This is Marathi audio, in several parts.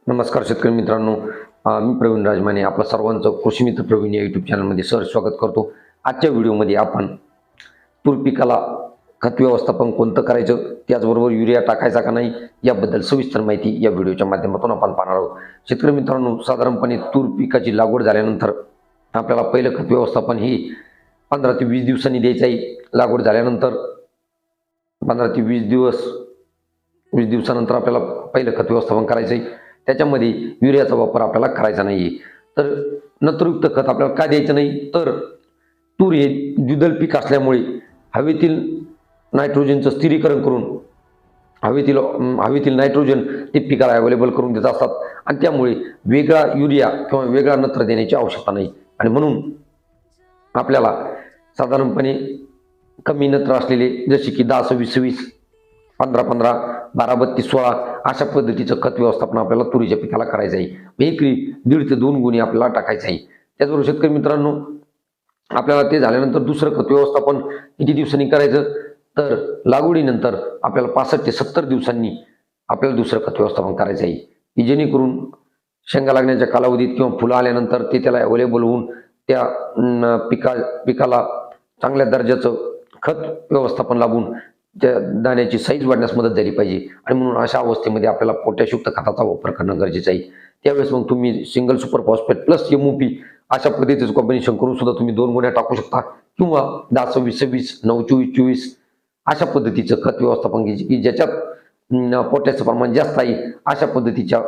नमस्कार शेतकरी मित्रांनो, मी प्रवीण राजमाने आपलं सर्वांचं कृषी मित्र प्रवीण या यूट्यूब चॅनलमध्ये स्वागत करतो. आजच्या व्हिडिओमध्ये आपण तूर पिकाला खत व्यवस्थापन कोणतं करायचं, त्याचबरोबर युरिया टाकायचा का नाही याबद्दल सविस्तर माहिती या व्हिडिओच्या माध्यमातून आपण पाहणार आहोत. शेतकरी मित्रांनो, साधारणपणे तूर पिकाची लागवड झाल्यानंतर आपल्याला पहिलं खत व्यवस्थापन ही 15 ते 20 दिवसांनी द्यायचं आहे. लागवड झाल्यानंतर 15 ते 20 दिवसानंतर आपल्याला पहिलं खत व्यवस्थापन करायचं आहे. त्याच्यामध्ये युरियाचा वापर आपल्याला करायचा नाही आहे. तर नत्रयुक्त खत आपल्याला का द्यायचं नाही, तर तूर हे द्विदल पीक असल्यामुळे हवेतील नायट्रोजनचं स्थिरीकरण करून हवेतील नायट्रोजन ते पिकाला अवेलेबल करून देत असतात आणि त्यामुळे वेगळा युरिया किंवा वेगळा नत्र देण्याची आवश्यकता नाही. आणि म्हणून आपल्याला साधारणपणे कमी नत्र असलेले जसे की 10-26-26, 15-15, 12-32-16 अशा पद्धतीचं खत व्यवस्थापन आपल्याला तुरीच्या पिकाला करायचं आहे. एकरी 1.5 ते 2 गुणी आपल्याला टाकायचं आहे. त्याचबरोबर शेतकरी मित्रांनो, आपल्याला ते झाल्यानंतर दुसरं खत व्यवस्थापन किती दिवसांनी करायचं, तर लागवडीनंतर आपल्याला 65 ते 70 दिवसांनी आपल्याला दुसरं खत व्यवस्थापन करायचं आहे, की जेणेकरून शेंगा लागण्याच्या कालावधीत किंवा फुलं आल्यानंतर ते त्याला अवेलेबल होऊन त्या पिकाला चांगल्या दर्जाचं खत व्यवस्थापन लाभून त्या दाण्याची साईज वाढण्यास मदत झाली पाहिजे. आणि म्हणून अशा अवस्थेमध्ये आपल्याला पोटॅशयुक्त खताचा वापर करणं गरजेचं आहे. त्यावेळेस मग तुम्ही single super phosphate plus MOP अशा पद्धतीचं कॉम्बिनेशन करून सुद्धा तुम्ही 2 गुण्या टाकू शकता, किंवा 10-26-26, 9-24-24 अशा पद्धतीचं खत व्यवस्थापन घ्यायचे की ज्याच्यात पोटॅशचं प्रमाण जास्त आहे. अशा पद्धतीच्या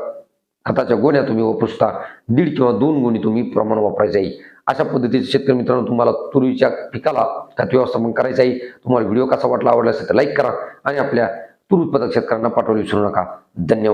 खताच्या गोण्या तुम्ही वापरू शकता. 1.5 किंवा 2 गुणी तुम्ही प्रमाण वापरायचं आहे. अशा पद्धतीचे शेतकरी मित्रांनो, तुम्हाला तुरीच्या पिकाला खत व्यवस्थापन करायचं आहे. तुम्हाला व्हिडिओ कसा आवडला असेल तर लाईक करा आणि आपल्या तूर उत्पादक शेतकऱ्यांना पाठवायला विसरू नका. धन्यवाद.